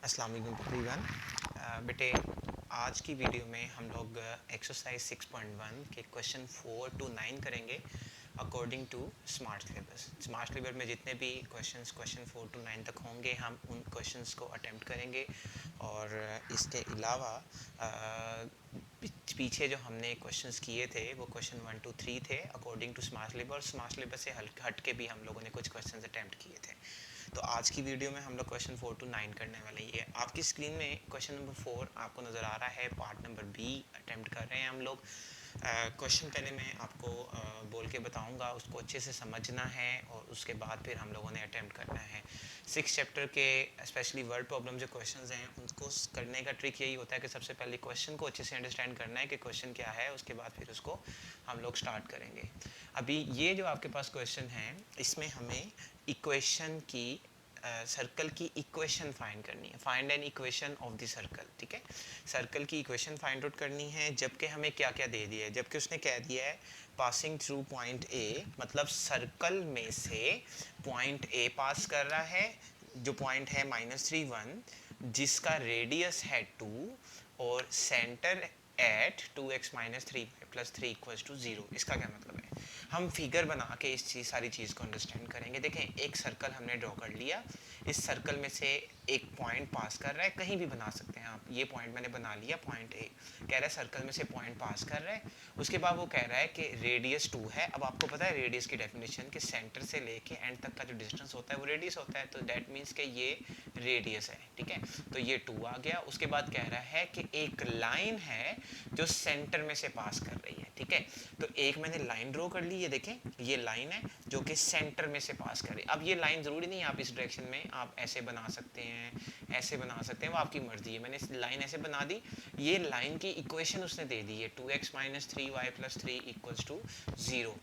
अस्सलाम वालेकुम तकरीबन बेटे आज की वीडियो में हम लोग एक्सरसाइज 6.1 के क्वेश्चन 4 to 9 करेंगे according to smart syllabus. Smart syllabus में जितने भी क्वेश्चन 4 to 9 तक होंगे हम उन क्वेश्चंस को अटेम्प्ट करेंगे। और इसके अलावा पीछे जो हमने क्वेश्चंस किए थे वो क्वेश्चन 1 to 3 थे according to smart syllabus. Smart syllabus से हट के भी हम लोगों ने कुछ क्वेश्चंस अटेम्प्ट किए थे। तो आज की वीडियो में हम लोग क्वेश्चन 4 to 9 करने वाले हैं। आपकी स्क्रीन में क्वेश्चन नंबर 4 आपको नज़र आ रहा है, पार्ट नंबर बी अटेम्प्ट कर रहे हैं हम लोग। क्वेश्चन पहले मैं आपको बोल के बताऊंगा, उसको अच्छे से समझना है और उसके बाद फिर हम लोगों ने अटेम्प्ट करना है। 6 चैप्टर के स्पेशली वर्ड प्रॉब्लम जो क्वेश्चंस हैं उनको करने का ट्रिक यही होता है कि सबसे पहले क्वेश्चन को अच्छे से अंडरस्टैंड करना है कि क्वेश्चन क्या है, उसके बाद फिर उसको हम लोग स्टार्ट करेंगे। अभी ये जो आपके पास क्वेश्चन है इसमें हमें इक्वेशन की सर्कल की इक्वेशन फाइंड करनी है। Find an equation of the circle, ठीक है। सर्कल की इक्वेशन फाइंड आउट करनी है, जबकि हमें क्या क्या दे दिया है। जबकि उसने कह दिया है पासिंग थ्रू पॉइंट ए, मतलब सर्कल में से पॉइंट ए पास कर रहा है, जो पॉइंट है -3 1, जिसका रेडियस है 2 और सेंटर एट 2x - 3 + 3 = 0। इसका क्या मतलब है, हम फिगर बना के इस सारी चीज़ को अंडरस्टैंड करेंगे। देखें, एक सर्कल हमने ड्रॉ कर लिया, इस सर्कल में से एक पॉइंट पास कर रहा है, कहीं भी बना सकते हैं आप। ये पॉइंट मैंने बना लिया, पॉइंट ए कह रहा है सर्कल में से पॉइंट पास कर रहा है। उसके बाद वो कह रहा है कि रेडियस 2 है। अब आपको पता है रेडियस की डेफिनेशन कि सेंटर से लेके एंड तक का जो डिस्टेंस होता है वो रेडियस होता है, तो दैट मीन्स कि ये रेडियस है, ठीक है। तो ये 2 आ गया। उसके बाद कह रहा है कि एक लाइन है जो सेंटर में से पास कर रही है, ठीक है। तो एक मैंने लाइन ड्रॉ कर ली, ये देखें ये लाइन है जो कि सेंटर में से पास कर रही है। अब ये लाइन ज़रूरी नहीं है आप इस डायरेक्शन में आप ऐसे बना सकते हैं, ऐसे बना सकते हैं, वो आपकी मर्जी है। मैंने इस लाइन ऐसे बना दी। ये लाइन की इक्वेशन उसने दे दी है 2x - 3y + 3 = 0,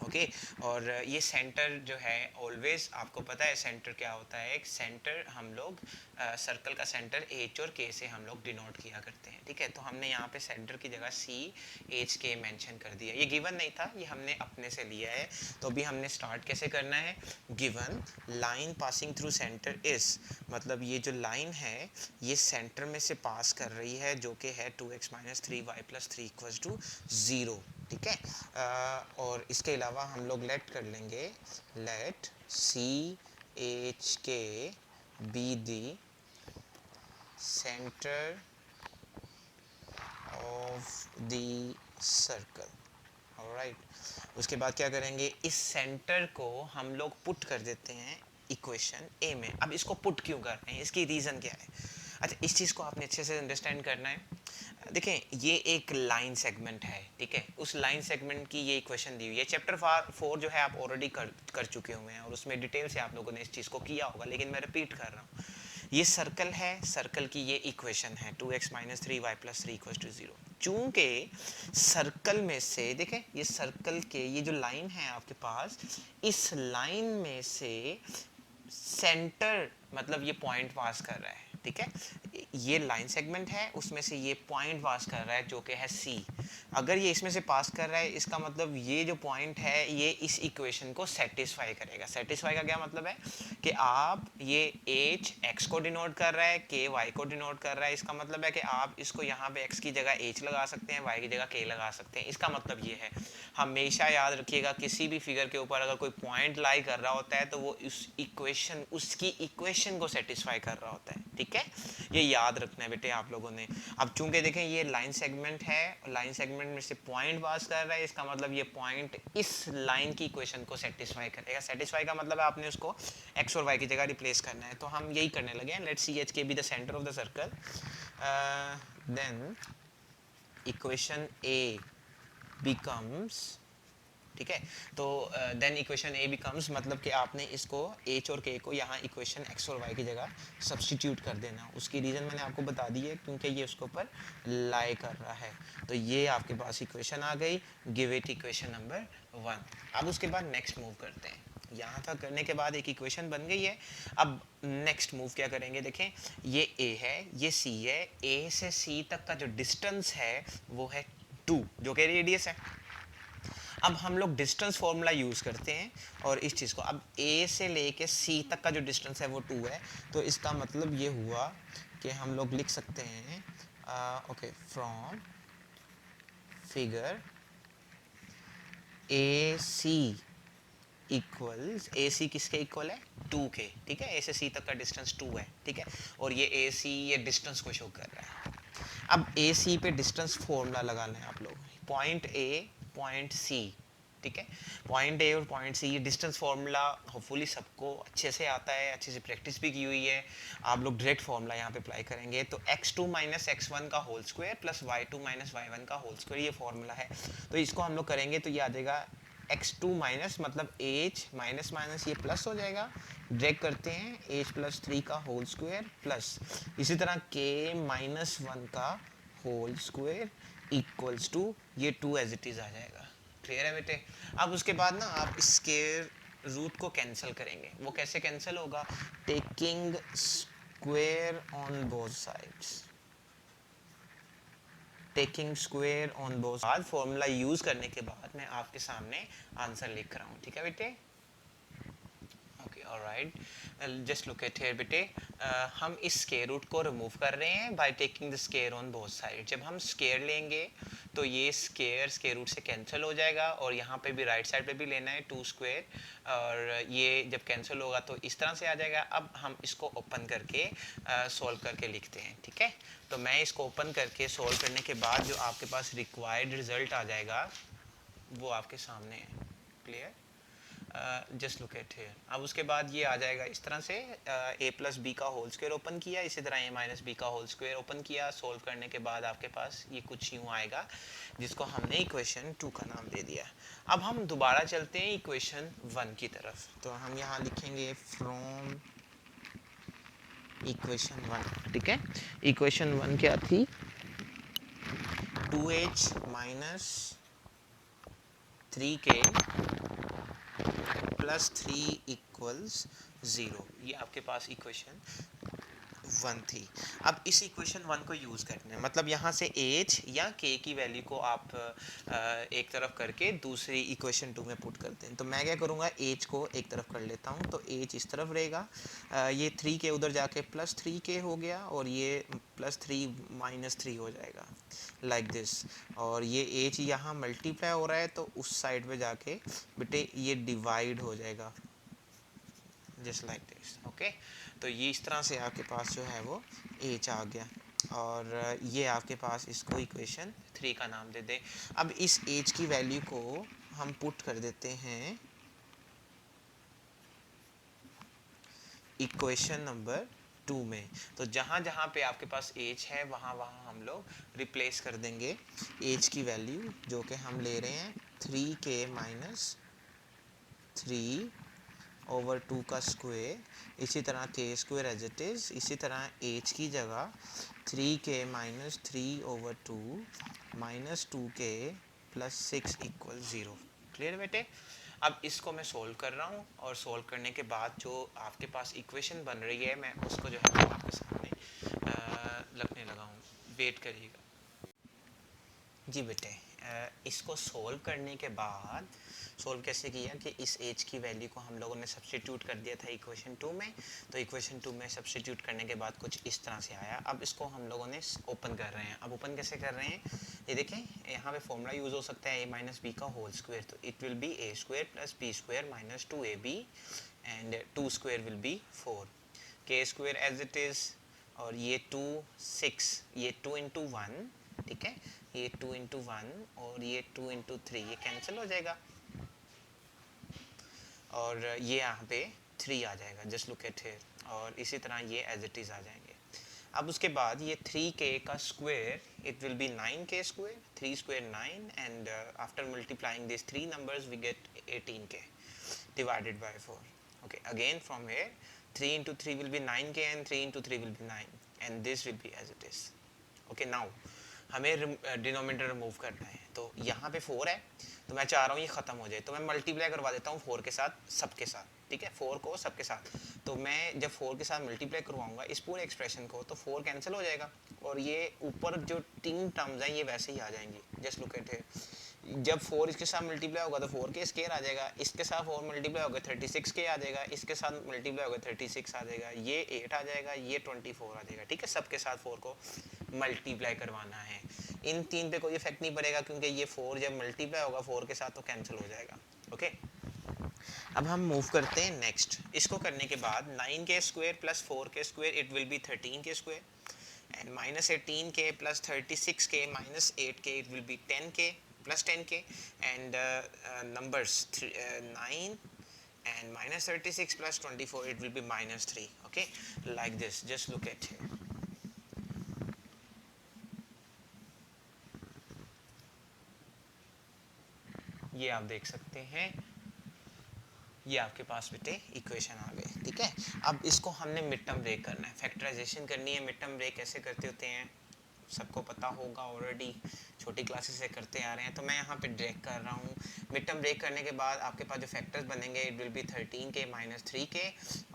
ओके। और ये सेंटर जो है ऑलवेज आपको पता है सेंटर क्या होता है। एक सेंटर हम लोग सर्कल का सेंटर एच और के से हम लोग डिनोट किया करते हैं, ठीक है। तो हमने यहाँ पे सेंटर की जगह सी एच के मेंशन कर दिया। ये गिवन नहीं था, ये हमने अपने से लिया है। तो अभी हमने स्टार्ट कैसे करना है। Given line passing through centre is, मतलब ये जो लाइन है ये सेंटर में से पास कर रही है जो कि है 2x - 3y + 3 = 0, ठीक है। और इसके अलावा हम लोग लेट कर लेंगे, let see h k be the centre of the circle, alright. उसके बाद क्या करेंगे, इस सेंटर को हम लोग पुट कर देते हैं इक्वेशन ए में। अब इसको पुट क्यों कर रहे हैं, इसकी रीज़न क्या है। अच्छा, इस चीज़ को आपने अच्छे से अंडरस्टैंड करना है। देखें, ये एक लाइन सेगमेंट है, ठीक है। उस लाइन सेगमेंट की ये इक्वेशन दी हुई है। चैप्टर 4 जो है आप ऑलरेडी कर चुके हुए हैं और उसमें डिटेल से आप लोगों ने इस चीज़ को किया होगा, लेकिन मैं रिपीट कर रहा हूँ। ये सर्कल है, सर्कल की ये इक्वेशन है 2x - 3y + 3 = 0। चूंकि सर्कल में से देखें, ये सर्कल के ये जो लाइन है आपके पास, इस लाइन में से सेंटर मतलब ये पॉइंट पास कर रहा है, ठीक है। ये लाइन सेगमेंट है, उसमें से ये पॉइंट पास कर रहा है जो कि है सी। अगर ये इसमें से पास कर रहा है, इसका मतलब ये जो पॉइंट है ये इस इक्वेशन को सेटिस्फाई करेगा। सेटिस्फाई का क्या मतलब है कि आप ये एच एक्स को डिनोट कर रहा है, के वाई को डिनोट कर रहा है। इसका मतलब है कि आप इसको यहाँ पे एक्स की जगह एच लगा सकते हैं, वाई की जगह के लगा सकते हैं। इसका मतलब ये है, हमेशा याद रखिएगा किसी भी फिगर के ऊपर अगर कोई पॉइंट लाई कर रहा होता है तो वो उस इक्वेशन उसकी इक्वेशन को सेटिस्फाई कर रहा होता है, ठीक है। ये याद रखना है बेटे आप लोगों ने। अब चूंकि देखें ये लाइन सेगमेंट है, लाइन सेगमेंट में से पॉइंट पास कर रहा है, इसका मतलब ये पॉइंट इस लाइन की इक्वेशन को सेटिस्फाई करेगा। सेटिस्फाई का मतलब है आपने उसको एक्स और वाई की जगह रिप्लेस करना है। तो हम यही करने लगे हैं। Let's see h k be the centre of the circle, then equation a becomes, ठीक है। तो देन इक्वेशन ए बिकम्स, मतलब कि आपने इसको एच और के को यहाँ इक्वेशन एक्स और वाई की जगह सब्सटीट्यूट कर देना। उसकी रीज़न मैंने आपको बता दी है, क्योंकि ये उसके ऊपर लाई कर रहा है। तो ये आपके पास इक्वेशन आ गई, गिव इट इक्वेशन नंबर 1। अब उसके बाद नेक्स्ट मूव करते हैं। यहाँ तक करने के बाद एक इक्वेशन बन गई है। अब नेक्स्ट मूव क्या करेंगे, देखें ये ए है, ये सी है। ए से सी तक का जो डिस्टेंस है वो है 2, जो कि रेडियस है। अब हम लोग डिस्टेंस फॉर्मूला यूज़ करते हैं और इस चीज़ को, अब ए से लेके सी तक का जो डिस्टेंस है वो 2 है, तो इसका मतलब ये हुआ कि हम लोग लिख सकते हैं okay, from figure A C equals, A C किसके इक्वल है 2 के, ठीक है, ए से सी तक का डिस्टेंस 2 है, ठीक है, और ये ए सी ये डिस्टेंस को शो कर रहा है। अब ए सी पे डिस्टेंस फॉर्मूला लगाना है आप लोग, पॉइंट ए पॉइंट सी, ठीक है, पॉइंट ए और पॉइंट सी, ये डिस्टेंस फार्मूला होपफुली सबको अच्छे से आता है, अच्छे से प्रैक्टिस भी की हुई है। आप लोग डायरेक्ट फार्मूला यहाँ पे अप्लाई करेंगे, तो x2 माइनस x1 का whole square plus y2 minus y1 का होल स्क्वायर, ये फार्मूला है। तो इसको हम लोग करेंगे तो ये आ जाएगा x2 माइनस मतलब h माइनस माइनस ये प्लस हो जाएगा, ड्रैग करते हैं h प्लस 3 का होल स्क्वायर प्लस इसी तरह k माइनस 1 का होल स्क्वायर इक्वल्स टू ये 2 एज इट इज आ जाएगा। क्लियर है बेटे? अब उसके बाद ना आप स्क्वायर रूट को कैंसिल करेंगे। वो कैसे कैंसिल होगा? Taking square on both sides, taking square on both side. Formula use करने के बाद मैं आपके सामने आंसर लिख रहा हूँ, ठीक है बेटे? Alright, just look at here बेटे, हम इस स्क्वायर रूट को रिमूव कर रहे हैं by taking the square on both side. जब हम स्क्वायर लेंगे तो ये स्क्वायर रूट से कैंसिल हो जाएगा और यहाँ पे भी राइट साइड पे भी लेना है 2 स्क्वायर, और ये जब कैंसिल होगा तो इस तरह से आ जाएगा। अब हम इसको ओपन करके सॉल्व करके लिखते हैं, ठीक है? तो मैं इसको ओपन करके सॉल्व करने के बाद जो आपके पास रिक्वायर्ड रिजल्ट आ जाएगा वो आपके सामने है। Clear? Just look at here. अब उसके बाद ये आ जाएगा इस तरह से, a प्लस बी का होल स्क्वायर ओपन किया, इसी तरह a माइनस बी का होल स्क्वायर ओपन किया। सोल्व करने के बाद आपके पास ये कुछ यूँ आएगा जिसको हमने इक्वेशन 2 का नाम दे दिया। अब हम दोबारा चलते हैं इक्वेशन 1 की तरफ। तो हम यहाँ लिखेंगे फ्रॉम इक्वेशन 1, ठीक है? इक्वेशन 1 क्या थी? 2h minus 3k plus 3 equals 0, ये आपके पास इक्वेशन 1 थी। अब इस इक्वेशन 1 को यूज़ करना है, मतलब यहाँ से h या k की वैल्यू को आप एक तरफ करके दूसरी इक्वेशन 2 में पुट करते हैं। तो मैं क्या करूँगा, h को एक तरफ कर लेता हूँ, तो h इस तरफ रहेगा, ये 3k उधर जाके प्लस 3k हो गया और ये प्लस 3 माइनस 3 हो जाएगा लाइक दिस, और ये h यहाँ मल्टीप्लाई हो रहा है तो उस साइड पे जाके बेटे ये डिवाइड हो जाएगा जस्ट लाइक दिस। ओके, तो ये इस तरह से आपके पास जो है वो h आ गया, और ये आपके पास इसको इक्वेशन 3 का नाम दे दें। अब इस h की वैल्यू को हम पुट कर देते हैं इक्वेशन नंबर 2 में। तो जहाँ जहाँ पे आपके पास h है वहाँ वहाँ हम लोग रिप्लेस कर देंगे h की वैल्यू, जो कि हम ले रहे हैं 3k माइनस 3 ओवर 2 का स्क्वायर, इसी तरह k square as it is, इसी तरह h की जगह 3k minus 3 over 2 minus 2k plus 6 equal 0। Clear बेटे? अब इसको मैं सोल्व कर रहा हूँ और सोल्व करने के बाद जो आपके पास इक्वेशन बन रही है मैं उसको जो है आपके सामने रखने लगा हूँ। वेट करिएगा जी बेटे। इसको सोल्व करने के बाद सोल्व कैसे किया कि इस एज की वैल्यू को हम लोगों ने सब्स्टिट्यूट कर दिया था इक्वेशन 2 में, तो इक्वेशन 2 में सब्स्टिट्यूट करने के बाद कुछ इस तरह से आया। अब इसको हम लोगों ने ओपन कर रहे हैं। अब ओपन कैसे कर रहे हैं, ये देखें, यहाँ पे फॉर्मूला यूज़ हो सकता है a माइनस बी का होल स्क्वायर, तो it will be a square plus b square minus 2ab and 2 square will be 4, k square as it is, और ये 2 6, ये 2 इंटू 1, ठीक है, ये 2 इंटू 1 और ये 2 इंटू 3, ये कैंसिल हो जाएगा और ये यहाँ पे 3 आ जाएगा, जस्ट लुक एट हियर, और इसी तरह ये एज इट इज़ आ जाएंगे। अब उसके बाद ये 3k का square it will B 9k square, 3 square 9 and after multiplying this 3 numbers we get 18k divided by 4. Okay, again from here 3 into 3 will be 9k and 3 into 3 will be 9 and this will be as it is. Okay, now हमें denominator remove करना है, तो यहाँ पे 4 है तो मैं चाह रहा हूँ ये ख़त्म हो जाए, तो मैं मल्टीप्लाई करवा देता हूँ 4 के साथ, सबके साथ, ठीक है, 4 को सबके साथ। तो मैं जब 4 के साथ मल्टीप्लाई करवाऊँगा इस पूरे एक्सप्रेशन को, तो 4 कैंसिल हो जाएगा और ये ऊपर जो 3 टर्म्स हैं ये वैसे ही आ जाएंगी। जस्ट लुक एट हियर, जब 4 इसके साथ मल्टीप्लाई होगा तो 4 के स्केयर आ जाएगा, इसके साथ 4 मल्टीप्लाई होगा 36 के आ जाएगा, इसके साथ मल्टीप्लाई होगा 36 आ जाएगा, ये 8 आ जाएगा, ये 24 आ जाएगा। ठीक है, सबके साथ 4 को मल्टीप्लाई करवाना है। इन तीन पे कोई इफेक्ट नहीं पड़ेगा क्योंकि ये 4 जब मल्टीप्लाई होगा 4 के साथ तो कैंसिल हो जाएगा। ओके, अब हम मूव करते हैं नेक्स्ट। इसको करने के बाद 9 के स्क्वायर प्लस 4 के स्क्वायर इट विल बी 13 के square, and minus 18k plus 36k minus 8k it will be 10k plus 10k, and numbers 9 and minus 36 plus 24 it will be minus 3. Okay, like this, just look at here. ये आप देख सकते हैं, ये आपके पास बेटे equation आ गए। ठीक है, अब इसको हमने मिड टर्म ब्रेक करना है, फैक्टराइजेशन करनी है। मिड टर्म ब्रेक कैसे करते होते हैं सबको पता होगा, ऑलरेडी छोटी क्लासेस से करते आ रहे हैं। तो मैं यहाँ पे ड्रैग कर रहा हूँ। मिड टर्म ब्रेक करने के बाद आपके पास जो फैक्टर्स बनेंगे it will B 13k minus 3k,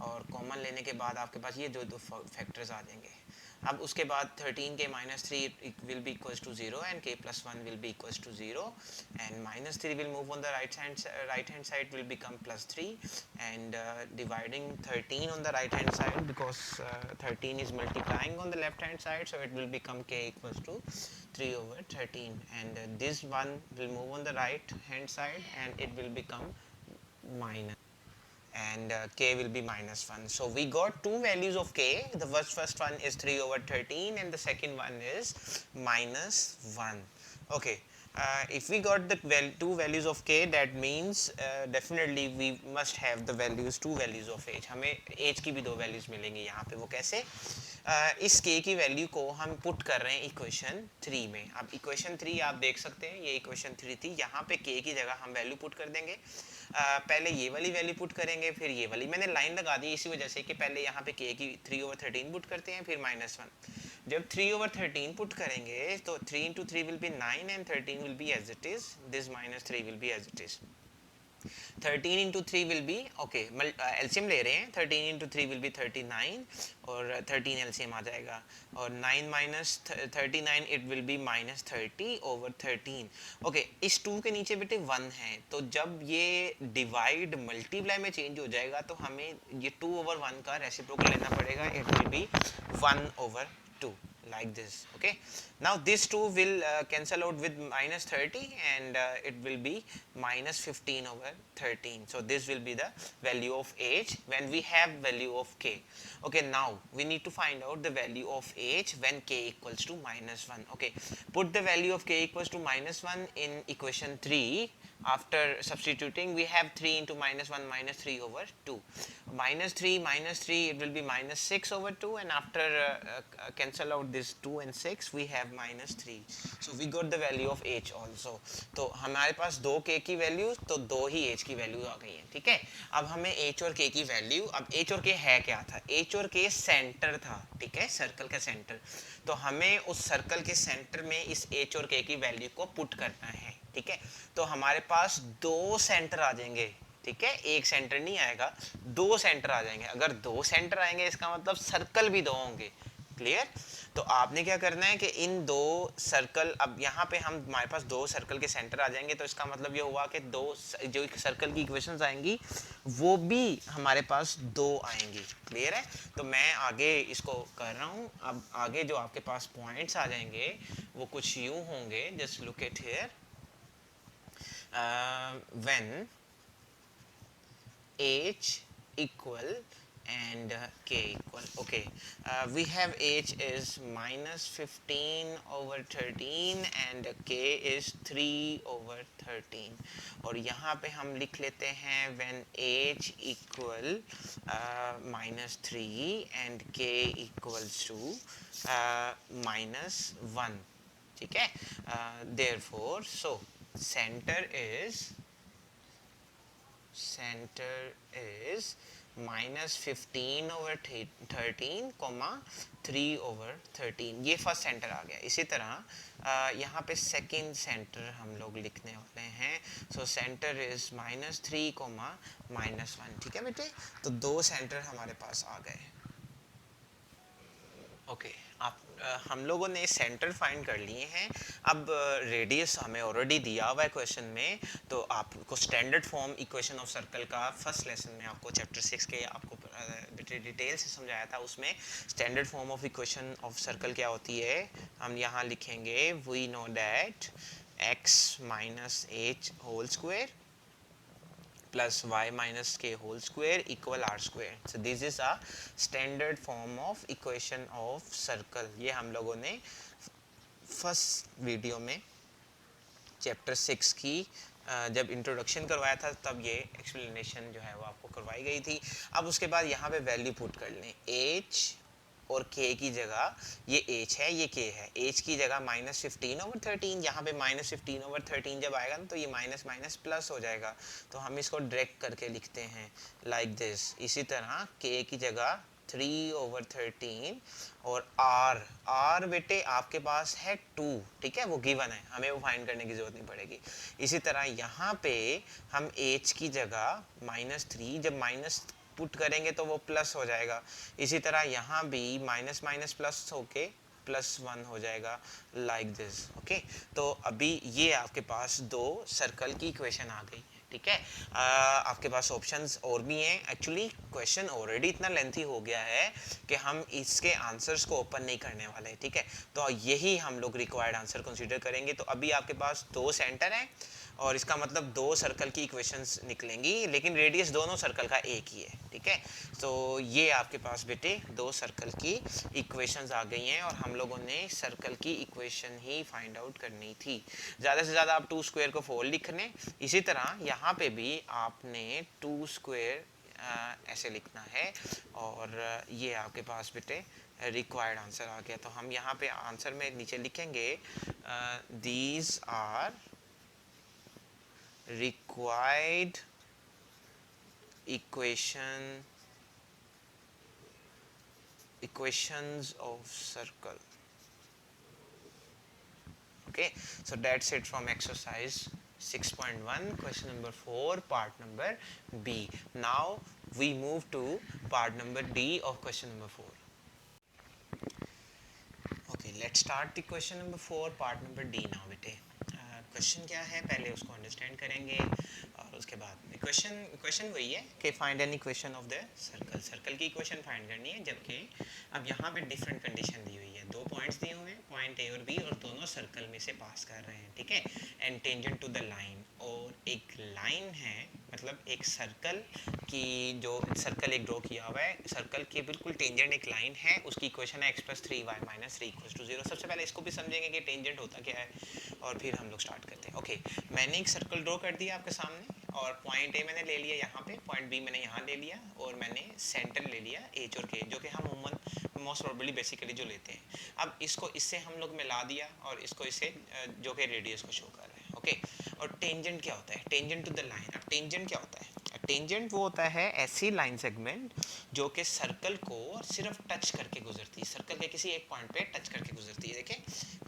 और कॉमन लेने के बाद आपके पास ये दो फैक्टर्स आ जाएंगे। अब उसके बाद 13k minus 3 will be equals to 0 and k plus 1 will be equals to 0, and minus 3 will move on the right hand side will become plus 3, and dividing 13 on the right hand side because 13 is multiplying on the left hand side, so it will become k equals to 3 over 13, and this one will move on the right hand side and it will become minus, and k will be minus 1. So we got two values of k. The first one is 3 over 13 and the second one is minus 1. Okay, if we got the two values of k, that means definitely we must have the values, two values of h. हमें h की भी दो values मिलेंगी यहाँ पे। वो कैसे? इस k की वैल्यू को हम पुट कर रहे हैं इक्वेशन 3 में। अब इक्वेशन 3 आप देख सकते हैं, ये इक्वेशन 3 थी, यहाँ पे k की जगह हम वैल्यू पुट कर देंगे। पहले ये वाली वैल्यू पुट करेंगे, फिर ये वाली। मैंने लाइन लगा दी इसी वजह से कि पहले यहाँ पे k की 3 over 13 पुट करते हैं, फिर माइनस 1। जब 3 over 13 पुट करेंगे तो 3 into 3 will be 9 and 13 will be as it is, this minus 3 will be as it is। 13 into 3 will be, okay, LCM ले रहे हैं, 13 into 3 will be 39 और 13 एलसीएम आ जाएगा, और 9 minus 39 it will be minus 30 over 13। okay, इस 2 के नीचे बेटे 1 है, तो जब ये डिवाइड मल्टीप्लाई में चेंज हो जाएगा तो हमें ये 2 over 1 का रेसिप्रोकल लेना पड़ेगा, it will be 1 over 2, like this। okay, now this 2 will cancel out with minus 30 and it will be minus 15 over 13, so this will be the value of h when we have value of k। okay, now we need to find out the value of h when k equals to minus 1। okay, put the value of k equals to minus 1 in equation 3। after substituting we have 3 into minus 1 minus 3 over 2, minus 3 it will be minus 6 over 2, and after cancel out this 2 and 6 we have minus 3, so we got the value of h also। तो हमारे पास दो k की value तो दो ही h की value आ गई है। ठीक है, अब हमें h और k की वैल्यू, अब h और k है क्या था, h और k सेंटर था। ठीक है, सर्कल का सेंटर, तो हमें उस सर्कल के सेंटर में इस h और k की वैल्यू को पुट करना है। ठीक है, तो हमारे पास दो सेंटर आ जाएंगे। ठीक है, एक सेंटर नहीं आएगा, दो सेंटर आ जाएंगे। अगर दो सेंटर आएंगे इसका मतलब सर्कल भी दो होंगे। क्लियर? तो आपने क्या करना है कि इन दो सर्कल, अब यहाँ पे हम, हमारे पास दो सर्कल के सेंटर आ जाएंगे, तो इसका मतलब ये हुआ कि दो जो सर्कल की इक्वेशंस आएंगी वो भी हमारे पास दो आएंगी। क्लियर है? तो मैं आगे इसको कर रहा हूँ। अब आगे जो आपके पास पॉइंट्स आ जाएंगे वो कुछ यूँ होंगे, just look at here. when h equal and k equal, okay, we have h is minus 15 over 13 and k is 3 over 13, और यहाँ पे हम लिख लेते हैं when h equal minus 3 and k equals to minus 1। ठीक है, therefore so center is minus 15 over 13 comma 3 over 13, ये फर्स्ट सेंटर आ गया। इसी तरह यहाँ पे सेकंड सेंटर हम लोग लिखने वाले हैं, so centre is minus 3 comma minus 1। ठीक है बेटे, तो दो सेंटर हमारे पास आ गए। ओके, हम लोगों ने सेंटर फाइंड कर लिए हैं। अब रेडियस हमें ऑलरेडी दिया हुआ है क्वेश्चन में, तो आपको standard form equation of circle का फर्स्ट लेसन में आपको चैप्टर 6 के आपको डिटेल से समझाया था। उसमें standard form of equation of circle क्या होती है, हम यहाँ लिखेंगे we know that x minus h whole square plus y minus k whole square equal r square. So this is a standard form of equation of circle. ये हम लोगों ने फर्स्ट वीडियो में चैप्टर 6 की जब इंट्रोडक्शन करवाया था तब ये एक्सप्लेनेशन जो है वो आपको करवाई गई थी। अब उसके बाद यहाँ पे वैल्यू पुट कर लें, h और k की जगह ये h है, ये k है, h की जगह -15/13, यहाँ पे -15/13 जब आएगा ना तो ये माइनस माइनस प्लस हो जाएगा, तो हम इसको डायरेक्ट करके लिखते हैं लाइक दिस। इसी तरह k की जगह 3/13 और r बेटे आपके पास है 2, ठीक है, वो गिवन है, हमें वो फाइंड करने की जरूरत नहीं पड़ेगी। इसी तरह यहाँ पे हम h की जगह -3, जब माइनस पुट करेंगे तो वो प्लस हो जाएगा। इसी तरह यहाँ भी माइनस माइनस प्लस होके +1 हो जाएगा लाइक दिस। ओके, तो अभी ये आपके पास दो सर्कल की इक्वेशन आ गई, ठीक है। आपके पास ऑप्शंस और भी हैं। एक्चुअली क्वेश्चन ऑलरेडी इतना लेंथी हो गया है कि हम इसके आंसर्स को ओपन नहीं करने वाले, ठीक है, तो यही हम लोग रिक्वायर्ड आंसर कंसीडर करेंगे। तो अभी आपके पास दो सेंटर हैं और इसका मतलब दो सर्कल की इक्वेशंस निकलेंगी, लेकिन रेडियस दोनों सर्कल का एक ही है, ठीक है। तो ये आपके पास बेटे दो सर्कल की इक्वेशंस आ गई हैं और हम लोगों ने सर्कल की इक्वेशन ही फाइंड आउट करनी थी। ज़्यादा से ज़्यादा आप 2 स्क्वायर को 4 लिख लें। इसी तरह यहाँ पे भी आपने 2 स्क्वायर ऐसे लिखना है और ये आपके पास बेटे रिक्वायर्ड आंसर आ गया। तो हम यहाँ पे आंसर में नीचे लिखेंगे these are required equations of circle. Okay, so that's it from exercise 6.1, question number 4, part number B. Now we move to part number D of question number 4. Okay, let's start the question number 4, part number D now बेटे। Question क्या है पहले उसको understand करेंगे और उसके बाद question वही है कि find an equation of the circle की इक्वेशन फाइंड करनी है। जबकि अब यहाँ पे डिफरेंट कंडीशन दी हुई है, दो पॉइंट्स दिए हुए हैं, पॉइंट ए और बी, और दोनों सर्कल में से पास कर रहे हैं, ठीक है, and tangent to the line, और एक लाइन है, मतलब एक सर्कल की, जो सर्कल एक ड्रॉ किया हुआ है, सर्कल के बिल्कुल टेंजेंट एक लाइन है, उसकी इक्वेशन है x+3y - 3 = 0। सबसे पहले इसको भी समझेंगे कि टेंजेंट होता क्या है और फिर हम लोग स्टार्ट करते हैं। ओके, मैंने एक सर्कल ड्रॉ कर दिया आपके सामने और पॉइंट ए मैंने ले लिया यहाँ पे, पॉइंट बी मैंने यहाँ ले लिया और मैंने सेंटर ले लिया एच और के, जो कि हम उम्मन मोस्ट प्रोबेबली बेसिकली जो लेते हैं। अब इसको इससे हम लोग मिला दिया और इसको इसे जो कि रेडियस को शो कर रहे हैं। ओके, और टेंजेंट क्या होता है, टेंजेंट टू द लाइन। अब टेंजेंट क्या होता है, टेंजेंट वो होता है ऐसी लाइन सेगमेंट जो कि सर्कल को सिर्फ टच करके गुजरती है, सर्कल के किसी एक पॉइंट पे टच करके गुजरती है। देखें,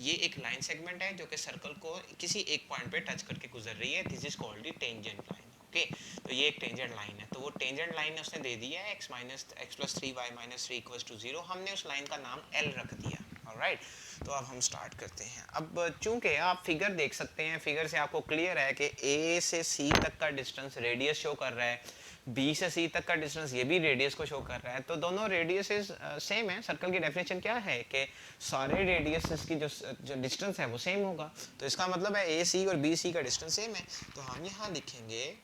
ये एक लाइन सेगमेंट है जो कि सर्कल को किसी एक पॉइंट पे टच करके गुजर रही है, this is called the tangent line. Okay, तो ये एक टेंजेंट लाइन है, तो वो टेंजेंट लाइन उसने दे दिया है x+3y - 3 = 0, हमने उस लाइन का नाम L रख दिया। ऑलराइट, तो अब हम स्टार्ट करते हैं। अब चूंकि आप फिगर देख सकते हैं, फिगर से आपको क्लियर है कि A से C तक का डिस्टेंस रेडियस शो कर रहा है, B से C तक का डिस्टेंस ये भी रेडियस को शो कर रहा है, तो दोनों रेडियसेस सेम है। सर्कल की डेफिनेशन क्या है कि सारे रेडियसेस की जो डिस्टेंस है वो सेम होगा, तो इसका मतलब है AC और BC का डिस्टेंस सेम है। तो हम यहाँ लिखेंगे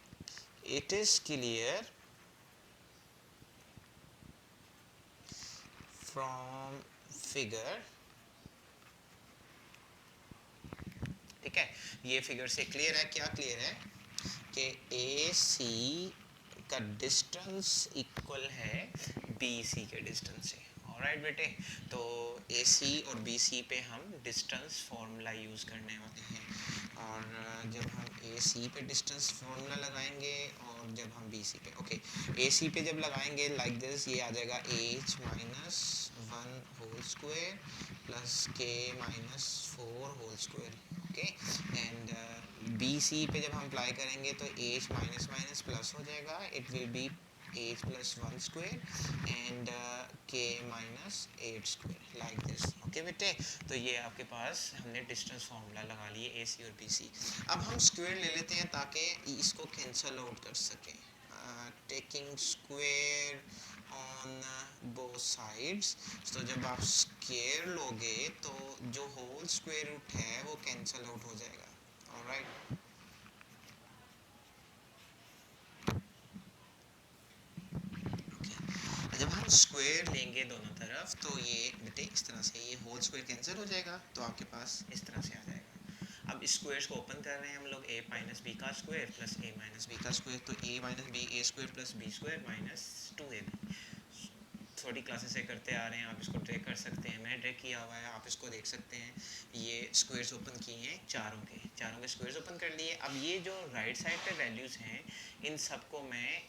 it is clear from figure, ठीक है, ये फिगर से क्लियर है, क्या क्लियर है कि AC का डिस्टेंस इक्वल है BC के डिस्टेंस से। ऑलराइट बेटे, तो AC और BC पे हम डिस्टेंस फार्मूला यूज़ करने वाले हैं, और जब हम AC पे डिस्टेंस फार्मूला लगाएंगे और जब हम BC पे, ओके, AC पे जब लगाएंगे लाइक दिस, ये आ जाएगा h - 1 whole square plus k - 4 whole square. Okay, and BC पे जब हम अप्लाई करेंगे तो h माइनस माइनस प्लस हो जाएगा, it will B 8 plus 1 square and k minus 8 square like this. Okay बेटे, तो ये आपके पास हमने डिस्टेंस फार्मूला लगा लिए ए सी और बी सी. अब हम स्क्वायर ले लेते हैं ताकि इसको कैंसल आउट कर सकें. Taking square on both sides. तो जब आप स्क्वायर लोगे तो जो होल स्क्वायर रूट है वो कैंसल आउट हो जाएगा. ऑलराइट, जब हम स्क्वायर लेंगे दोनों तरफ तो ये बेटे इस तरह से ये होल स्क्वायर कैंसिल हो जाएगा, तो आपके पास इस तरह से आ जाएगा. अब स्क्वायर्स को ओपन कर रहे हैं हम लोग. a माइनस बी का square plus a minus b का स्क्वायर, तो a minus b a square plus b square minus 2ab. थोड़ी क्लासेस से करते आ रहे हैं, आप इसको ड्रैग कर सकते हैं. मैंने ड्रैग किया हुआ है, आप इसको देख सकते हैं. ये स्क्वायर्स ओपन किए हैं चारों के स्क्वायर्स ओपन कर लिए. अब ये जो राइट साइड पे वैल्यूज़ हैं इन सबको मैं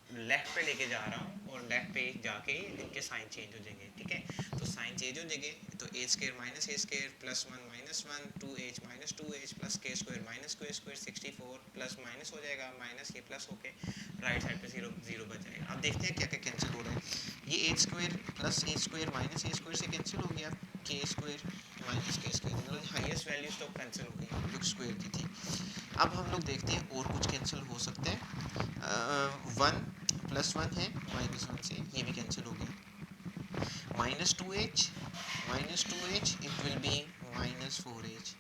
लेफ्ट पे लेके जा रहा हूँ और लेफ्ट पे जाके इनके साइन चेंज हो जाएंगे. ठीक है, तो साइन चेंज हो जाएंगे. तो A square minus A square plus 1 minus 1 2h minus 2h plus K square minus K square 64 plus minus हो जाएगा माइनस ये प्लस होके राइट साइड पे 0 0 बच जाएगा. अब देखते हैं क्या क्या कैंसिल हो रहा है. ये ए square plus A square minus A square से कैंसिल हो गया. के स्क्वायर माइनस के स्क्वायर, मतलब हाईएस्ट वैल्यूज तो कैंसिल हो गई जो स्क्वायर की थी. अब हम लोग देखते हैं और कुछ कैंसिल हो सकता है. 1 प्लस 1 है माइनस 1 से, ये भी कैंसिल हो गया. Minus 2h it will B minus 4h.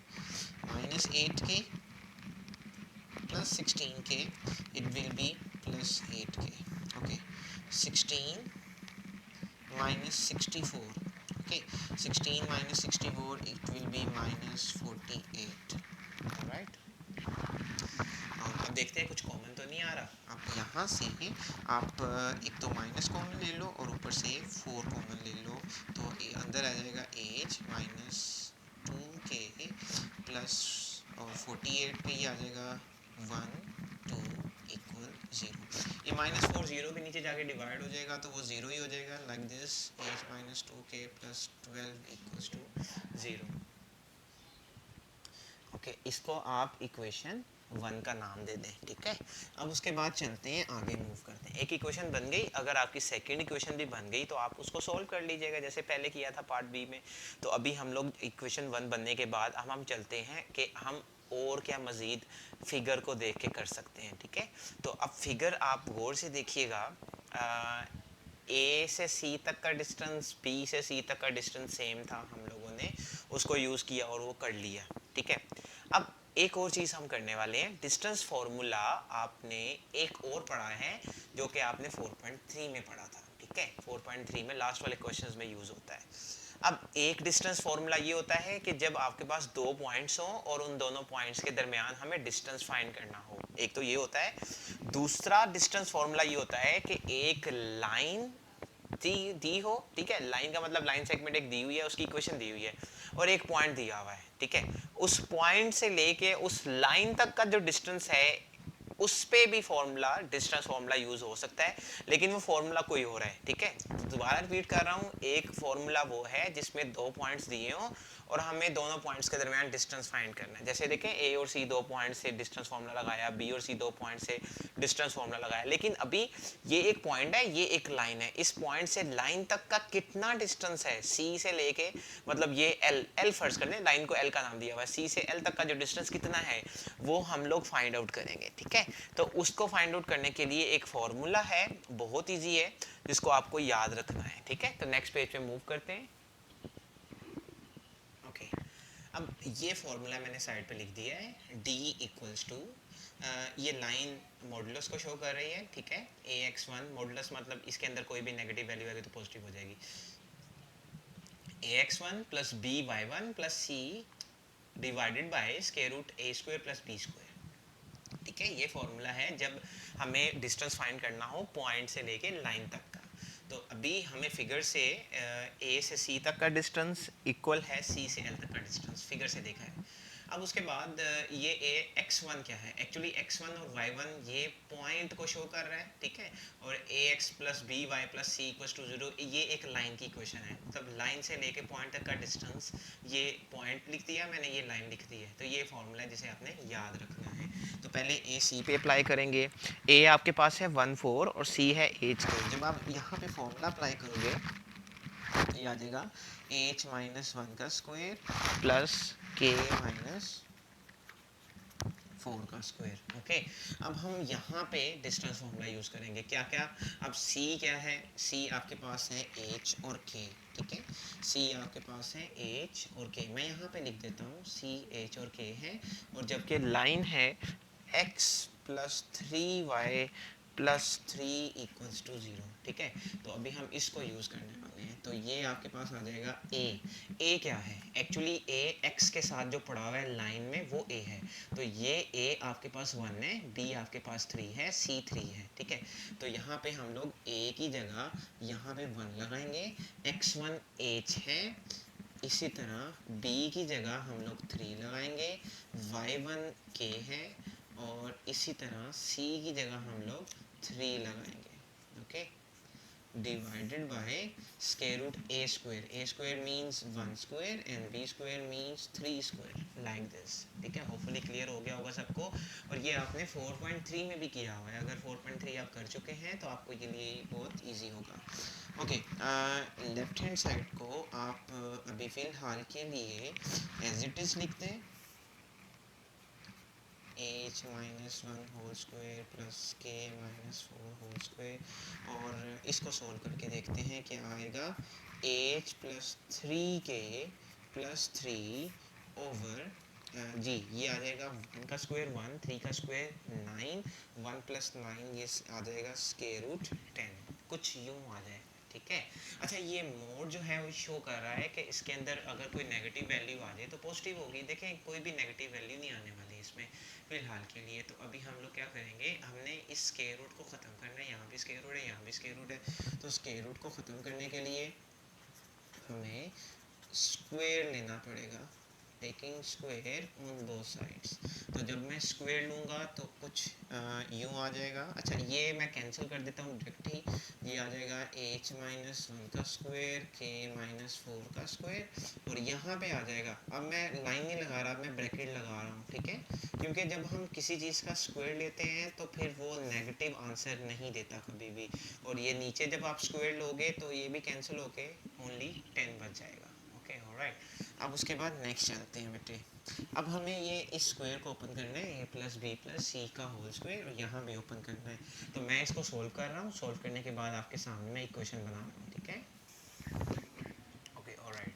Minus 8k plus 16k it will B plus 8k. Okay, 16 minus 64. Okay, 16 minus 64 it will B minus 48. Right, अब देखते हैं कुछ कॉमन तो नहीं आ रहा. आप यहाँ से आप एक तो माइनस कॉमन ले लो और ऊपर से 4 कॉमन ले लो, तो अंदर आ जाएगा एज माइनस 2k प्लस और 48 पे ही आ जाएगा 1 2 इक्वल 0. ये माइनस 4 0 के नीचे जाके डिवाइड हो जाएगा तो वो 0 ही हो जाएगा. Like this as minus 2k प्लस 12 इक्वल्स टू 0. ओके, इसको आप इक्वेशन 1 का नाम दे दें. ठीक है, अब उसके बाद चलते हैं आगे मूव करते हैं. एक इक्वेशन बन गई, अगर आपकी सेकंड इक्वेशन भी बन गई तो आप उसको सोल्व कर लीजिएगा जैसे पहले किया था पार्ट बी में. तो अभी हम लोग इक्वेशन 1 बनने के बाद हम चलते हैं कि हम और क्या मज़ीद फिगर को देख के कर सकते हैं. ठीक है, तो अब फिगर आप गौर से देखिएगा. ए से सी तक का डिस्टेंस, बी से सी तक का डिस्टेंस सेम था, हम लोगों ने उसको यूज़ किया और वो कर लिया. ठीक है, अब एक और चीज़ हम करने वाले हैं. डिस्टेंस फॉर्मूला आपने एक और पढ़ा है जो कि आपने 4.3 में पढ़ा था. ठीक है, 4.3 में लास्ट वाले क्वेश्चंस में यूज़ होता है. अब एक डिस्टेंस फॉर्मूला ये होता है कि जब आपके पास दो पॉइंट्स हो और उन दोनों पॉइंट्स के दरमियान हमें डिस्टेंस फाइंड करना हो. एक तो ये होता है. दूसरा डिस्टेंस फॉर्मूला ये होता है कि एक लाइन दी हो. ठीक है, लाइन का मतलब लाइन सेगमेंट एक दी हुई है, उसकी इक्वेशन दी हुई है और एक पॉइंट दिया हुआ है. ठीक है, उस पॉइंट से लेके उस लाइन तक का जो डिस्टेंस है उस पे भी फॉर्मूला डिस्टेंस फॉर्मूला यूज हो सकता है, लेकिन वो फॉर्मूला कोई और है. ठीक है, दोबारा रिपीट कर रहा हूँ. एक फॉर्मूला वो है जिसमें दो पॉइंट्स दिए हो और हमें दोनों पॉइंट्स के दरमियान डिस्टेंस फाइंड करना है. जैसे देखें ए और सी दो पॉइंट से डिस्टेंस फॉर्मूला लगाया, बी और सी दो पॉइंट से डिस्टेंस फॉर्मूला लगाया, लेकिन अभी ये एक पॉइंट है, ये एक लाइन है. इस पॉइंट से लाइन तक का कितना डिस्टेंस है सी से लेके, मतलब ये एल फर्ज कर लें, लाइन को एल का नाम दिया हुआ है, सी से एल तक का जो डिस्टेंस कितना है वो हम लोग फाइंड आउट करेंगे. ठीक है, तो उसको फाइंड आउट करने के लिए एक फॉर्मूला है, बहुत इजी है, जिसको आपको याद रखना है. ठीक है, तो नेक्स्ट पेज पे मूव करते हैं. ओके, अब ये फॉर्मूला मैंने साइड पे लिख दिया है. d इक्वल्स टू, ये लाइन मॉडुलस को शो कर रही है. ठीक है, ax1 मॉडुलस मतलब इसके अंदर कोई भी नेगेटिव वैल्यू आएगी तो पॉजिटिव हो जाएगी. ax1 plus by1 plus c divided by square root a square plus b square. ठीक है, ये फॉर्मूला है जब हमें डिस्टेंस फाइंड करना हो पॉइंट से लेके लाइन तक का. तो अभी हमें फिगर से ए से सी तक का डिस्टेंस इक्वल है सी से एल तक का डिस्टेंस, फिगर से देखा है. अब उसके बाद ये ए x1 क्या है, एक्चुअली x1 और y1 ये पॉइंट को शो कर रहा है. ठीक है, और ax plus b y plus c equals to 0 ये एक लाइन की इक्वेशन है. मतलब लाइन से लेके पॉइंट तक का डिस्टेंस, ये पॉइंट लिख दिया मैंने, ये लाइन लिख दी है. तो ये फॉर्मूला है जिसे आपने याद रखना है. तो पहले ए सी पे अप्लाई करेंगे। ए आपके पास है 1 4 और सी है एच के। जब आप यहाँ पे फॉर्मूला अप्लाई करोगे तो ये आ जाएगा एच माइनस 1 का स्क्वायर प्लस के माइनस 4 का स्क्वायर। ओके, अब हम यहाँ पे डिस्टेंस फॉर्मूला यूज़ करेंगे। क्या क्या, अब c क्या है, c आपके पास है h और k, ठीक है। c आपके पास है h और k, मैं यहाँ पे लिख देता हूँ c h और k है। और जबकि लाइन है x plus 3y plus 3 equals to 0, ठीक है। तो अभी हम इसको यूज़ करने वाले हैं। तो ये आपके पास आ जाएगा a क्या है, एक्चुअली a x के साथ जो पड़ा हुआ है लाइन में वो a है। तो ये a आपके पास 1 है, b आपके पास 3 है, c 3 है, ठीक है। तो यहाँ पे हम लोग a की जगह यहाँ पे 1 लगाएंगे, x1 h है। इसी तरह b की जगह हम लोग 3 लगाएंगे, y1 k है। और इसी तरह c की जगह हम लोग 3 लगाएंगे। Okay, divided by square root a square means 1 square and b square means 3 square, like this, ठीक है। होपफुली क्लियर हो गया होगा सबको। और ये आपने 4.3 में भी किया हुआ है। अगर 4.3 आप कर चुके हैं तो आपको ये लिए बहुत इजी होगा। ओके, लेफ्ट हैंड साइड को आप अभी फ़िलहाल के लिए एज इट इज़ लिखते हैं, h minus 1 whole square plus k minus 4 whole square. और इसको सोल्व करके देखते हैं क्या आएगा, h plus 3k plus 3 over G ये आ जाएगा 1 का स्क्वायर 1, 3 का स्क्वायर 9, 1 प्लस 9 ये आ जाएगा स्क्वायर रूट 10, कुछ यूँ आ जाए, ठीक है। अच्छा, ये मोड जो है वो शो कर रहा है कि इसके अंदर अगर कोई नेगेटिव वैल्यू आ जाए तो पॉजिटिव होगी। देखें, कोई भी नेगेटिव वैल्यू नहीं आने वाली इसमें फ़िलहाल के लिए। तो अभी हम लोग क्या करेंगे, हमने इस स्क्वायर रूट को ख़त्म करना है। यहाँ भी स्क्वायर रूट है, यहाँ भी स्क्वायर रूट है। तो स्क्वायर रूट को ख़त्म करने के लिए हमें स्क्वायर लेना पड़ेगा, taking square on both sides. तो जब मैं स्क्वायर लूँगा तो कुछ यूँ आ जाएगा। अच्छा, ये मैं कैंसिल कर देता हूँ डायरेक्ट ही। ये आ जाएगा h माइनस 1 का स्क्वायर k माइनस 4 का स्क्वायर। और यहाँ पे आ जाएगा, अब मैं लाइन नहीं लगा रहा, मैं ब्रैकेट लगा रहा हूँ, ठीक है। क्योंकि जब हम किसी चीज़ का स्क्वायर लेते हैं तो फिर वो नेगेटिव आंसर नहीं देता कभी भी। और ये नीचे जब आप स्क्वायर लोगे तो ये भी कैंसिल होके ओनली 10 बच जाएगा। Okay, alright. अब उसके बाद नेक्स्ट चलते हैं बेटे। अब हमें ये इस स्क्वायर को ओपन करना है, a plus b plus c का होल स्क्वायर, और यहाँ भी ओपन करना है। तो मैं इसको सोल्व कर रहा हूँ, सोल्व करने के बाद आपके सामने मैं इक्वेशन बना रहा हूँ, ठीक है। Okay, alright.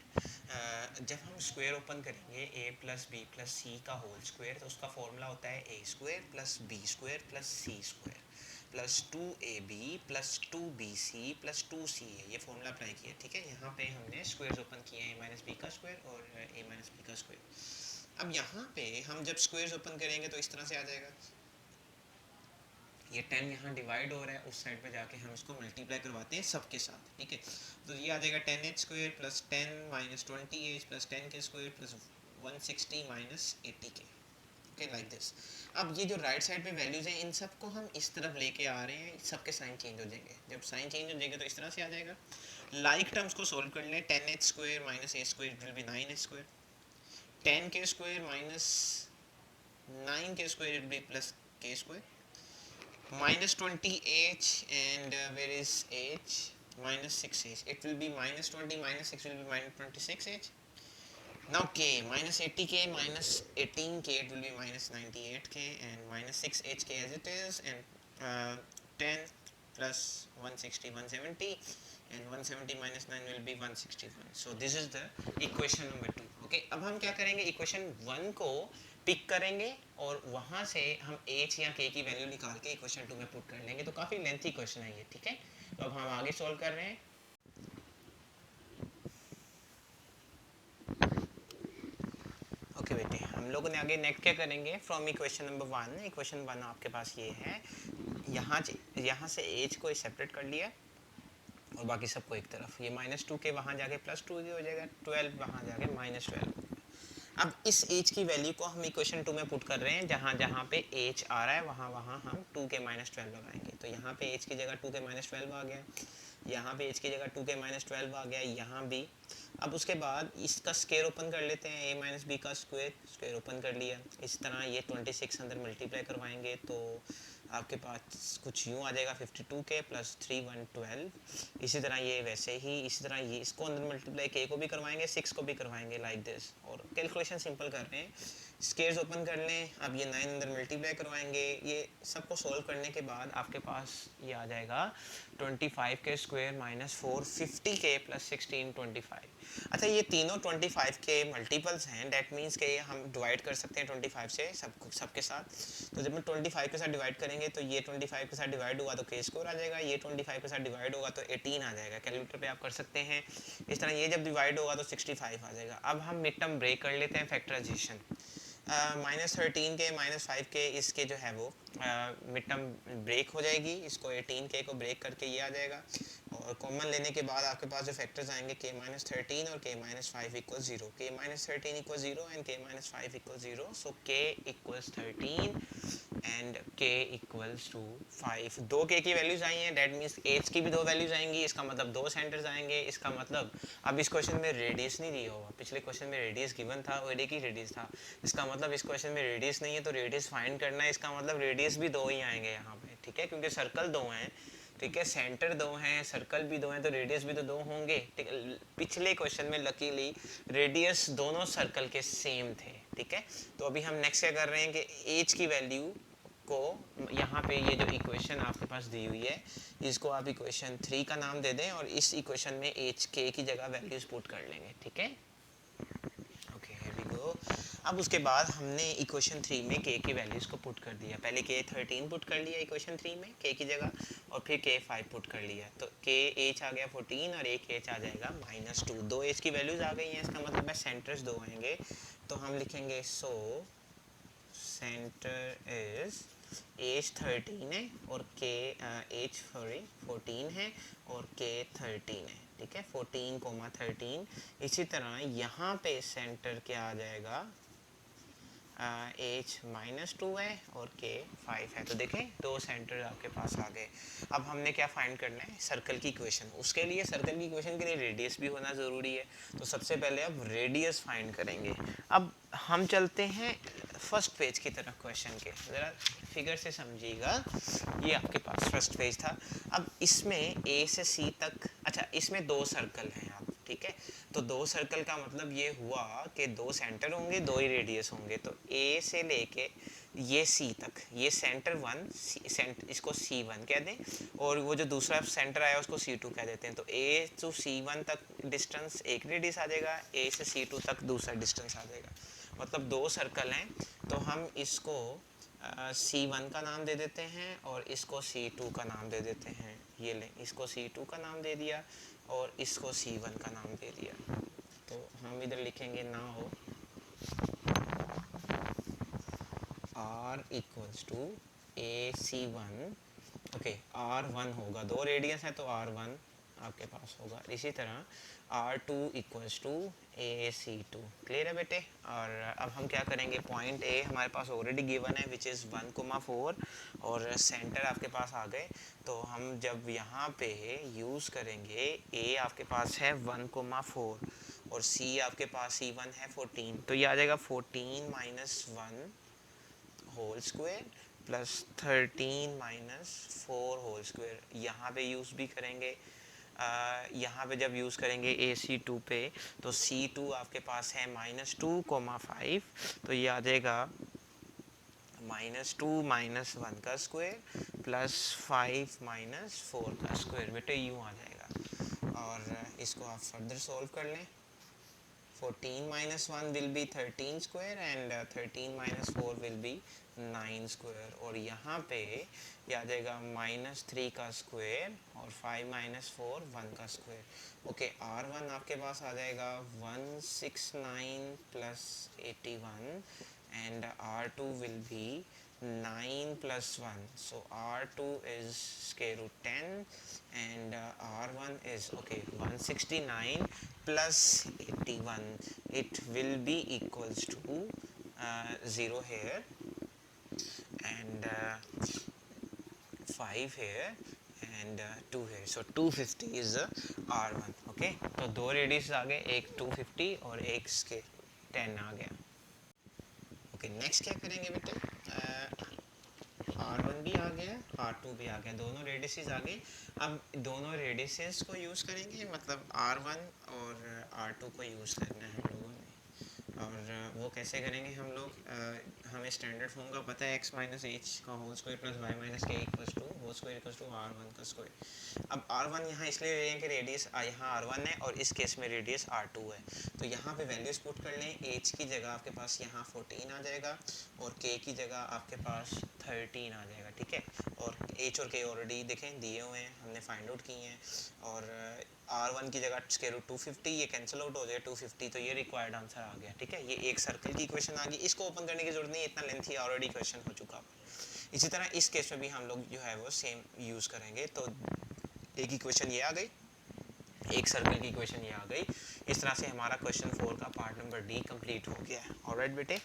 जब हम स्क्वायर ओपन करेंगे a plus b plus c का होल स्क्वायर, तो उसका फॉर्मूला होता है a square plus b square plus c square plus 2ab plus 2bc plus 2ca, ये फॉर्मूला अप्लाई किया, ठीक है। यहाँ पे हमने स्क्वायर्स ओपन किए हैं, a माइनस बी का स्क्वायर और a माइनस बी का स्क्वायर। अब यहाँ पे हम जब स्क्वायर्स ओपन करेंगे तो इस तरह से आ जाएगा। ये 10 यहाँ डिवाइड हो रहा है, उस साइड पे जाके हम इसको मल्टीप्लाई करवाते हैं सबके साथ, ठीक है। तो ये आ जाएगा 10h square plus 10 minus 20h plus 10 के square plus 160 minus 80k, okay, like this. अब ये जो राइट साइड पे वैल्यूज हैं इन सबको हम इस तरफ लेके आ रहे हैं, सबके साइन चेंज हो जाएंगे। जब साइन चेंज हो जाएंगे तो इस तरह से आ जाएगा। लाइक टर्म्स को सोल्व कर लें, 10h square minus a square will B 9h square, 10 के स्क्वायर माइनस 9 के square will B plus k square, minus 20h and where is h, minus 6h, it will be minus 20 minus 6 will be minus 26h. Now k minus 80k minus 18k, it will be minus 98k, and minus 6hk as it is, and 10 plus 160 170, and 170 minus 9 will be 161. So this is the equation number 2. okay, अब हम क्या करेंगे, equation 1 को pick करेंगे और वहाँ से हम h या k की वैल्यू निकाल के इक्वेशन 2 में पुट कर लेंगे। तो काफ़ी लेंथी क्वेश्चन है ये, ठीक है। तो अब हम आगे सॉल्व कर रहे हैं। ओके बेटे, हम लोगों ने आगे नेक्स्ट क्या करेंगे, फ्रॉम इक्वेशन नंबर 1। इक्वेशन 1 आपके पास ये है, यहाँ से h को सेपरेट कर लिया और बाकी सबको एक तरफ। ये -2 के वहाँ जाके +2 हो जाएगा, 12 वहाँ जाके -12। अब इस h की वैल्यू को हम इक्वेशन 2 में पुट कर रहे हैं, जहाँ जहाँ पे h आ रहा है वहाँ वहाँ हम 2 के -12 लगाएंगे। तो यहाँ पे h की जगह 2 के -12 आ गया। यहाँ पे h की जगह 2k माइनस 12 आ गया, यहाँ भी। अब उसके बाद इसका स्क्वायर ओपन कर लेते हैं, a माइनस बी का स्क्वायर ओपन कर लिया। इस तरह ये 26 अंदर मल्टीप्लाई करवाएंगे तो आपके पास कुछ यूँ आ जाएगा 52k प्लस 3 112। इसी तरह ये वैसे ही, इसी तरह ये इसको अंदर मल्टीप्लाई k को भी करवाएंगे, 6 को भी करवाएंगे, लाइक दिस। और कैलकुलेशन सिंपल कर रहे हैं, स्क्वायर्स ओपन कर लें। अब ये 9 अंदर मल्टीप्लाई करवाएंगे। ये सबको सॉल्व करने के बाद आपके पास ये आ जाएगा 25 के स्क्वायर माइनस 4 50k प्लस 16 25। अच्छा, ये तीनों 25 के मल्टीपल्स हैं, डैट मीन्स के हम डिवाइड कर सकते हैं 25 से सबके साथ। तो जब हम 25 के साथ डिवाइड करेंगे तो ये 25 के साथ डिवाइड होगा तो k स्क्वायर आ जाएगा, ये 25 के साथ डिवाइड होगा तो 18 आ जाएगा। कैलकुलेटर पे आप कर सकते हैं। इस तरह ये जब डिवाइड होगा तो 65 आ जाएगा। अब हम मिड टर्म ब्रेक कर लेते हैं, फैक्टराइजेशन। -13 के -5 के इसके जो है वो मिड टर्म ब्रेक हो जाएगी, इसको 18k को ब्रेक करके ये आ जाएगा। और कॉमन लेने के बाद आपके पास जो फैक्टर्स आएंगे k-13 और k-5 equal 0, k-13 equal 0 and k-5 equal 0। So k equals 13 and k equals to 5। दो k की वैल्यूज आई हैं, डैट मीन्स h की भी दो वैल्यूज आएंगी, इसका मतलब दो सेंटर्स आएंगे। इसका मतलब अब इस क्वेश्चन में रेडियस नहीं दिया हुआ, पिछले क्वेश्चन में रेडियस गिवन था और एक ही रेडियस था। इसका मतलब इस क्वेश्चन में रेडियस नहीं है तो रेडियस फाइंड करना है। इसका मतलब रेडियस भी दो ही आएंगे यहाँ पे, ठीक है, क्योंकि सर्कल दो हैं, ठीक है, सेंटर दो हैं, सर्कल भी दो हैं, तो रेडियस भी तो दो होंगे। पिछले क्वेश्चन में लकीली रेडियस दोनों सर्कल के सेम थे, ठीक है। तो अभी हम नेक्स्ट क्या कर रहे हैं कि एज की वैल्यू को यहाँ पे ये जो इक्वेशन आपके पास दी हुई है इसको आप इक्वेशन 3 का नाम दे दें और इस इक्वेशन में एच के की जगह वैल्यूज पुट कर लेंगे, ठीक है। Okay, here we go. अब उसके बाद हमने इक्वेशन 3 में k की वैल्यूज़ को पुट कर दिया। पहले k13 पुट कर लिया इक्वेशन 3 में k की जगह, और फिर k5 पुट कर लिया। तो k h आ गया 14 और एक h आ जाएगा -2। दो h की वैल्यूज़ आ गई हैं, इसका मतलब है सेंटर्स दो आएंगे। तो हम लिखेंगे सो सेंटर इज एज 13 है और k एज 14 है और k 13 है, ठीक है, 14, 13। इसी तरह यहाँ पे सेंटर क्या आ जाएगा, एच -2 है और k 5 है। तो देखें दो सेंटर आपके पास आ गए। अब हमने क्या फाइंड करना है, सर्कल की इक्वेशन। उसके लिए सर्कल की इक्वेशन के लिए रेडियस भी होना ज़रूरी है। तो सबसे पहले अब रेडियस फाइंड करेंगे। अब हम चलते हैं फर्स्ट पेज की तरफ क्वेश्चन के, ज़रा फिगर से समझिएगा। ये आपके पास फर्स्ट पेज था। अब इसमें ए से सी तक, अच्छा इसमें दो सर्कल हैं आप, ठीक है। तो दो सर्कल का मतलब ये हुआ कि दो सेंटर होंगे, दो ही रेडियस होंगे। तो ए से लेके ये सी तक, ये सेंटर 1 इसको C1 कह दें, और वो जो दूसरा सेंटर आया उसको C2 कह देते हैं। तो ए टू C1 तक डिस्टेंस एक रेडियस आ जाएगा, ए से C2 तक दूसरा डिस्टेंस आ जाएगा। मतलब दो सर्कल हैं, तो हम इसको C1 का नाम दे देते हैं और इसको C2 का नाम दे देते हैं। ये लें, इसको C2 का नाम दे दिया और इसको C1 का नाम दे दिया। तो हम इधर लिखेंगे now R equals to AC1, okay R1 होगा, दो रेडियस है तो R1 आपके पास होगा। इसी तरह R2 equals to AC2। Clear है बेटे। और अब हम क्या करेंगे, पॉइंट ए हमारे पास ऑलरेडी गिवन है विच इज़ 1,4 और सेंटर आपके पास आ गए। तो हम जब यहाँ पे यूज़ करेंगे, ए आपके पास है 1,4 और सी आपके पास C1 है 14, तो ये आ जाएगा 14 - 1 whole square plus 13 - 4 whole square. यहाँ पे यूज़ भी करेंगे, यहाँ पे जब यूज़ करेंगे AC2 पे, तो C2 आपके पास है -2,5, तो ये आ जाएगा -2 - 1 का स्क्वायर प्लस 5 - 4 का स्क्वायर। बेटे यूँ आ जाएगा। और इसको आप फर्दर सॉल्व कर लें। 14 - 1 will be 13 square and 13 - 4 will be 9 square। और यहाँ पे ये आ जाएगा -3 का स्क्वायर और 5 - 4 1 का स्क्वायर। ओके, R1 आपके पास आ जाएगा 169 + 81 and R2 will be 9 + 1, so R2 is square root 10 and R1 is, okay, 169 plus 81, it will be equals to 0 here and 5 here and 2 है, सो 250 इज R1। ओके, तो दो रेडियस आ गए, एक 250 और एक स्केल 10 आ गया। ओके, नेक्स्ट क्या करेंगे बेटे, R1 भी आ गया, R2 भी आ गया, दोनों रेडियसेस आ गए। अब दोनों रेडियसेस को यूज़ करेंगे, मतलब R1 और R2 को यूज़ करना है हम लोगों ने। और वो कैसे करेंगे हम लोग, हमें स्टैंडर्ड फॉर्म का पता है, x माइनस एच का whole square plus Y minus K equals to whole square equals to R1 का स्क्वायर। अब R1 यहाँ इसलिए ले लें कि रेडियस यहाँ R1 है और इस केस में रेडियस R2 है, तो यहाँ पे वैल्यूज पुट कर लें। h की जगह आपके पास यहाँ 14 आ जाएगा और k की जगह आपके पास 13 आ जाएगा, ठीक है। और h और k ऑलरेडी देखें दिए हुए हैं, हमने फाइंड आउट किए हैं। और R1 की जगह स्क्वायर रूट 250, ये कैंसिल आउट हो जाए 250, तो ये रिक्वायर्ड आंसर आ गया, ठीक है। ये एक सर्कल की इक्वेशन आ गई, इसको ओपन करने की जरूरत नहीं है, इतना लेंथी ऑलरेडी क्वेश्चन हो चुका है। इसी तरह इस केस में भी हम लोग जो है वो सेम यूज़ करेंगे। तो एक इक्वेशन ये आ गई, एक सर्कल की इक्वेशन ये आ गई। इस तरह से हमारा क्वेश्चन 4 का पार्ट नंबर डी कंप्लीट हो गया है। ऑलराइट बेटे।